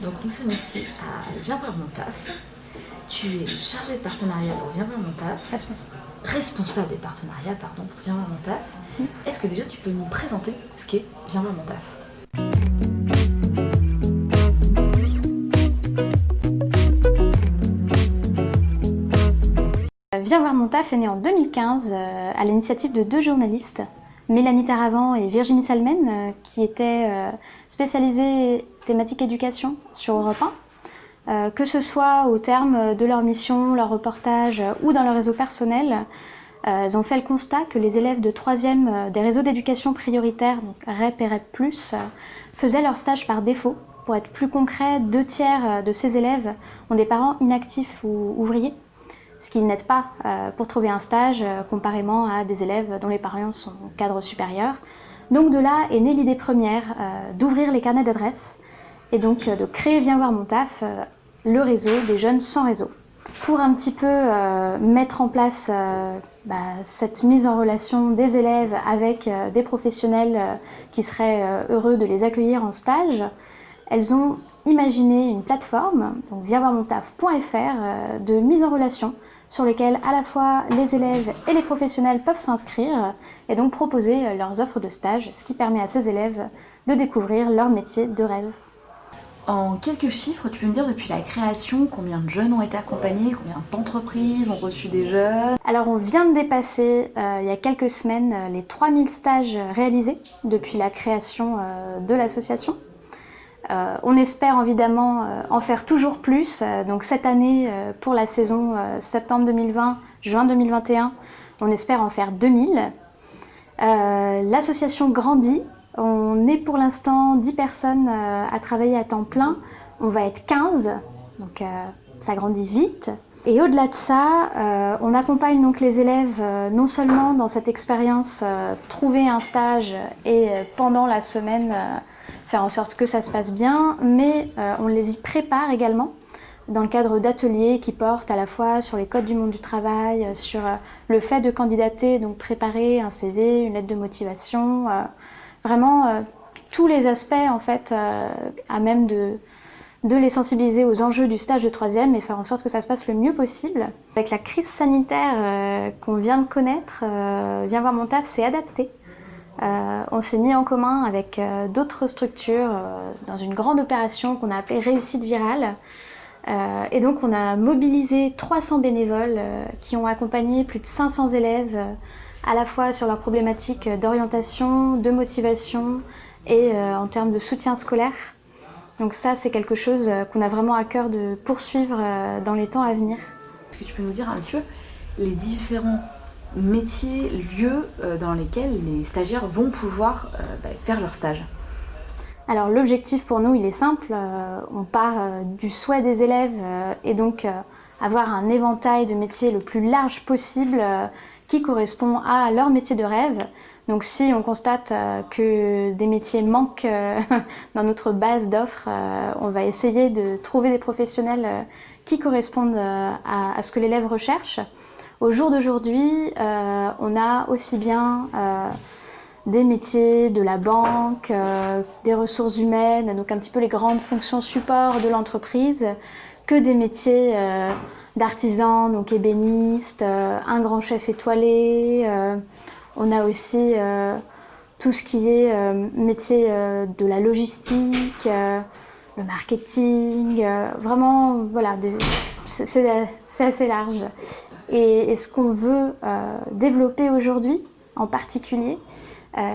Donc nous sommes ici à Viens voir mon taf. Tu es chargée de partenariat pour Viens voir mon taf. Responsable des partenariats, pardon, pour Viens voir mon taf. Est-ce que déjà tu peux nous présenter ce qu'est Viens voir mon taf? Viens voir mon taf est né en 2015 à l'initiative de deux journalistes, Mélanie Taravant et Virginie Salmen, qui étaient spécialisées thématique éducation sur Europe 1. Que ce soit au terme de leur mission, leur reportage ou dans leur réseau personnel, elles ont fait le constat que les élèves de 3e des réseaux d'éducation prioritaires, donc REP et REP+, faisaient leur stage par défaut. Pour être plus concret, 2/3 de ces élèves ont des parents inactifs ou ouvriers, ce qui n'aide pas pour trouver un stage comparément à des élèves dont les parents sont cadres supérieurs. Donc de là est née l'idée première d'ouvrir les carnets d'adresses et donc de créer Viens voir mon taf, le réseau des jeunes sans réseau. Pour un petit peu mettre en place cette mise en relation des élèves avec des professionnels qui seraient heureux de les accueillir en stage, elles ont imaginé une plateforme, donc viensvoirmontaf.fr, de mise en relation sur lesquelles à la fois les élèves et les professionnels peuvent s'inscrire et donc proposer leurs offres de stage, ce qui permet à ces élèves de découvrir leur métier de rêve. En quelques chiffres, tu peux me dire depuis la création combien de jeunes ont été accompagnés, combien d'entreprises ont reçu des jeunes? Alors on vient de dépasser il y a quelques semaines les 3000 stages réalisés depuis la création de l'association. On espère évidemment en faire toujours plus. Donc cette année, pour la saison septembre 2020, juin 2021, on espère en faire 2000. L'association grandit. On est pour l'instant 10 personnes à travailler à temps plein. On va être 15, donc ça grandit vite. Et au-delà de ça, on accompagne donc les élèves non seulement dans cette expérience trouver un stage et pendant la semaine faire en sorte que ça se passe bien, mais on les y prépare également dans le cadre d'ateliers qui portent à la fois sur les codes du monde du travail, sur le fait de candidater, donc préparer un CV, une lettre de motivation, vraiment tous les aspects en fait à même de les sensibiliser aux enjeux du stage de 3e et faire en sorte que ça se passe le mieux possible. Avec la crise sanitaire qu'on vient de connaître, Viens voir mon taf s'est adapté. On s'est mis en commun avec d'autres structures dans une grande opération qu'on a appelée Réussite Virale. Et donc on a mobilisé 300 bénévoles qui ont accompagné plus de 500 élèves à la fois sur leurs problématiques d'orientation, de motivation et en termes de soutien scolaire. Donc ça, c'est quelque chose qu'on a vraiment à cœur de poursuivre dans les temps à venir. Est-ce que tu peux nous dire un petit peu les différents métiers, lieux dans lesquels les stagiaires vont pouvoir faire leur stage? Alors l'objectif pour nous, il est simple. On part du souhait des élèves et donc avoir un éventail de métiers le plus large possible qui correspond à leur métier de rêve. Donc si on constate que des métiers manquent dans notre base d'offres, on va essayer de trouver des professionnels qui correspondent à ce que l'élève recherche. Au jour d'aujourd'hui, on a aussi bien des métiers de la banque, des ressources humaines, donc un petit peu les grandes fonctions support de l'entreprise, que des métiers d'artisans, donc ébénistes, un grand chef étoilé. On a aussi tout ce qui est métier de la logistique, le marketing, vraiment, voilà, c'est assez large. Et ce qu'on veut développer aujourd'hui, en particulier,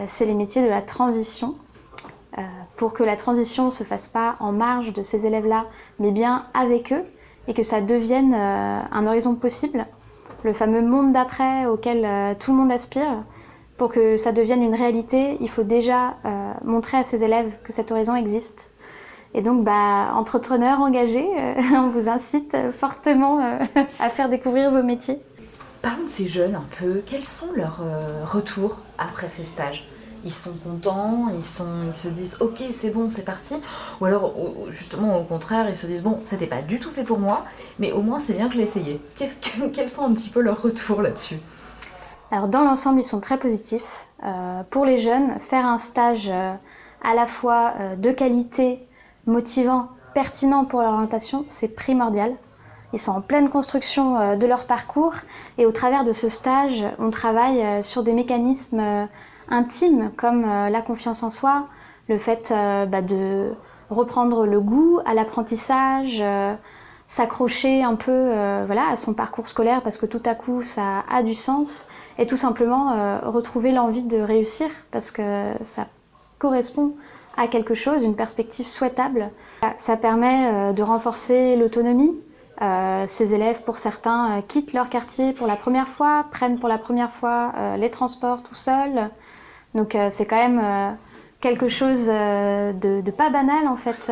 c'est les métiers de la transition, pour que la transition ne se fasse pas en marge de ces élèves-là, mais bien avec eux, et que ça devienne un horizon possible, le fameux monde d'après auquel tout le monde aspire. Pour que ça devienne une réalité, il faut déjà montrer à ces élèves que cet horizon existe. Et donc, entrepreneurs engagés, on vous incite fortement à faire découvrir vos métiers. Parlons de ces jeunes un peu. Quels sont leurs retours après ces stages? Ils sont contents, ils se disent ok c'est bon c'est parti, ou alors justement au contraire ils se disent bon c'était pas du tout fait pour moi, mais au moins c'est bien que je l'ai essayé. Quels sont un petit peu leurs retours là-dessus? Alors dans l'ensemble ils sont très positifs. Pour les jeunes, faire un stage à la fois de qualité, motivant pertinent pour leur orientation, c'est primordial. Ils sont en pleine construction de leur parcours et au travers de ce stage, on travaille sur des mécanismes intimes comme la confiance en soi, le fait de reprendre le goût à l'apprentissage, s'accrocher un peu à son parcours scolaire parce que tout à coup ça a du sens et tout simplement retrouver l'envie de réussir parce que ça correspond à quelque chose, une perspective souhaitable. Ça permet de renforcer l'autonomie. Ces élèves, pour certains, quittent leur quartier pour la première fois, prennent pour la première fois les transports tout seuls. Donc c'est quand même quelque chose de pas banal en fait,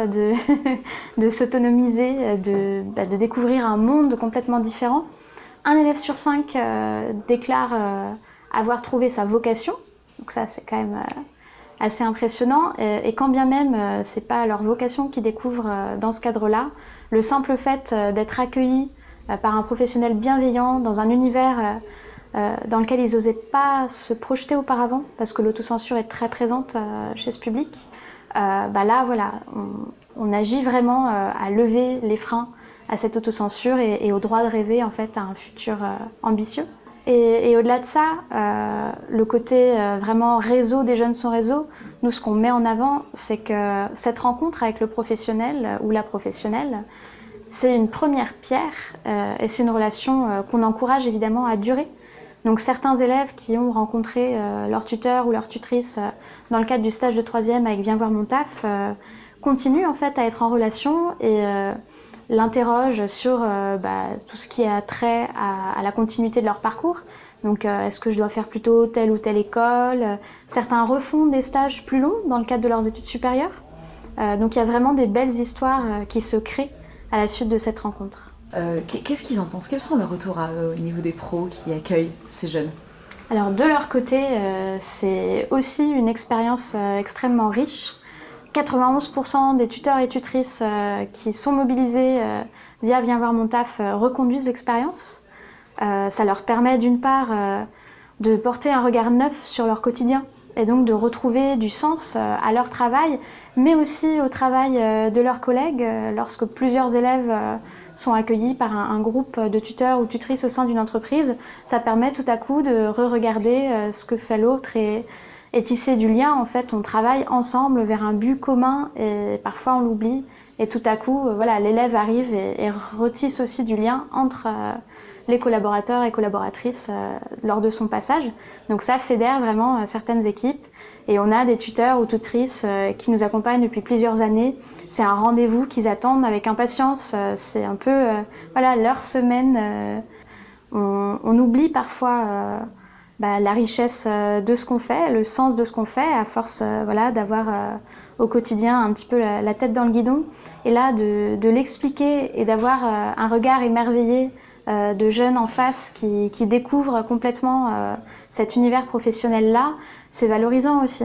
de s'autonomiser, de découvrir un monde complètement différent. Un élève sur 5 déclare avoir trouvé sa vocation. Donc ça c'est quand même assez impressionnant et quand bien même c'est pas leur vocation qu'ils découvrent dans ce cadre-là, le simple fait d'être accueillis par un professionnel bienveillant dans un univers dans lequel ils n'osaient pas se projeter auparavant parce que l'autocensure est très présente chez ce public, là voilà, on agit vraiment à lever les freins à cette autocensure et au droit de rêver en fait à un futur ambitieux. Et au-delà de ça, le côté vraiment réseau des jeunes sans réseau, nous ce qu'on met en avant, c'est que cette rencontre avec le professionnel ou la professionnelle, c'est une première pierre et c'est une relation qu'on encourage évidemment à durer. Donc certains élèves qui ont rencontré leur tuteur ou leur tutrice dans le cadre du stage de 3e avec Viens voir mon taf continuent en fait à être en relation et l'interrogent sur tout ce qui a trait à la continuité de leur parcours. Donc est-ce que je dois faire plutôt telle ou telle école? Certains refont des stages plus longs dans le cadre de leurs études supérieures. Donc il y a vraiment des belles histoires qui se créent à la suite de cette rencontre. Qu'est-ce qu'ils en pensent? Quels sont leurs retours à eux au niveau des pros qui accueillent ces jeunes? Alors de leur côté, c'est aussi une expérience extrêmement riche. 91% des tuteurs et tutrices qui sont mobilisés via Viens voir mon taf reconduisent l'expérience. Ça leur permet d'une part de porter un regard neuf sur leur quotidien et donc de retrouver du sens à leur travail, mais aussi au travail de leurs collègues lorsque plusieurs élèves sont accueillis par un groupe de tuteurs ou tutrices au sein d'une entreprise. Ça permet tout à coup de re-regarder ce que fait l'autre et tisser du lien. En fait, on travaille ensemble vers un but commun et parfois on l'oublie. Et tout à coup, l'élève arrive et retisse aussi du lien entre les collaborateurs et collaboratrices lors de son passage. Donc ça fédère vraiment certaines équipes. Et on a des tuteurs ou tutrices qui nous accompagnent depuis plusieurs années. C'est un rendez-vous qu'ils attendent avec impatience. C'est un peu leur semaine. On oublie parfois la richesse de ce qu'on fait, le sens de ce qu'on fait, à force d'avoir au quotidien un petit peu la tête dans le guidon. Et là, de l'expliquer et d'avoir un regard émerveillé de jeunes en face qui découvrent complètement cet univers professionnel-là, c'est valorisant aussi.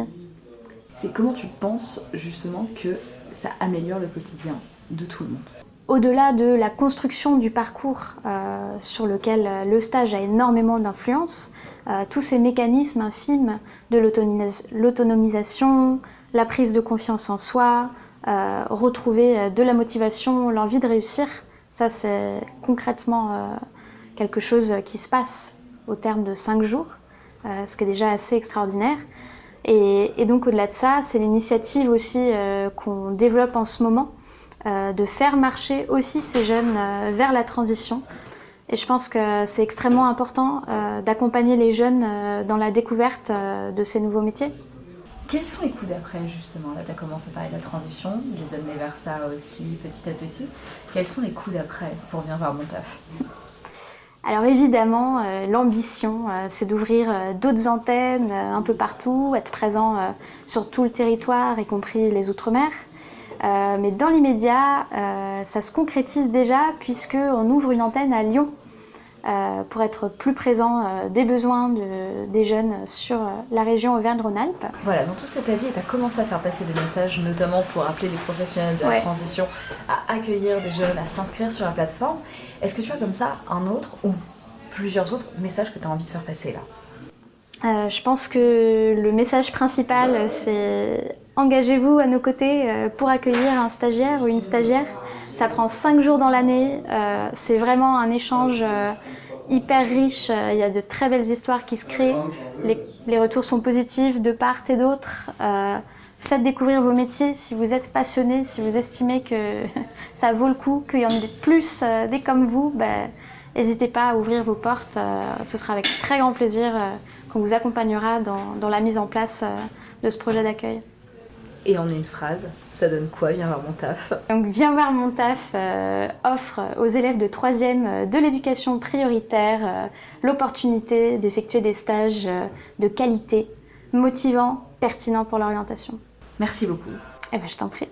C'est comment tu penses justement que ça améliore le quotidien de tout le monde? Au-delà de la construction du parcours sur lequel le stage a énormément d'influence, tous ces mécanismes infimes de l'autonomisation, la prise de confiance en soi, retrouver de la motivation, l'envie de réussir, ça c'est concrètement quelque chose qui se passe au terme de 5 jours, ce qui est déjà assez extraordinaire. Et donc au-delà de ça, c'est l'initiative aussi qu'on développe en ce moment, de faire marcher aussi ces jeunes vers la transition. Et je pense que c'est extrêmement important d'accompagner les jeunes dans la découverte de ces nouveaux métiers. Quels sont les coups d'après justement? Là, tu as commencé à parler de la transition, des années vers ça aussi, petit à petit. Quels sont les coups d'après pour Viens voir mon taf? Alors évidemment, l'ambition, c'est d'ouvrir d'autres antennes un peu partout, être présent sur tout le territoire, y compris les Outre-mer. Mais dans l'immédiat, ça se concrétise déjà puisqu'on ouvre une antenne à Lyon pour être plus présent des besoins des jeunes sur la région Auvergne-Rhône-Alpes. Voilà, donc tout ce que tu as dit, tu as commencé à faire passer des messages, notamment pour appeler les professionnels de la transition à accueillir des jeunes, à s'inscrire sur la plateforme. Est-ce que tu as comme ça un autre ou plusieurs autres messages que tu as envie de faire passer là? Je pense que le message principal, c'est engagez-vous à nos côtés pour accueillir un stagiaire ou une stagiaire. Ça prend 5 jours dans l'année, c'est vraiment un échange hyper riche, il y a de très belles histoires qui se créent, les retours sont positifs de part et d'autre. Faites découvrir vos métiers si vous êtes passionné, si vous estimez que ça vaut le coup, qu'il y en ait plus des comme vous, n'hésitez pas à ouvrir vos portes, ce sera avec très grand plaisir qu'on vous accompagnera dans la mise en place de ce projet d'accueil. Et en une phrase, ça donne quoi, Viens voir mon taf? Donc Viens voir mon taf offre aux élèves de 3e de l'éducation prioritaire l'opportunité d'effectuer des stages de qualité, motivants, pertinents pour l'orientation. Merci beaucoup. Eh ben, je t'en prie.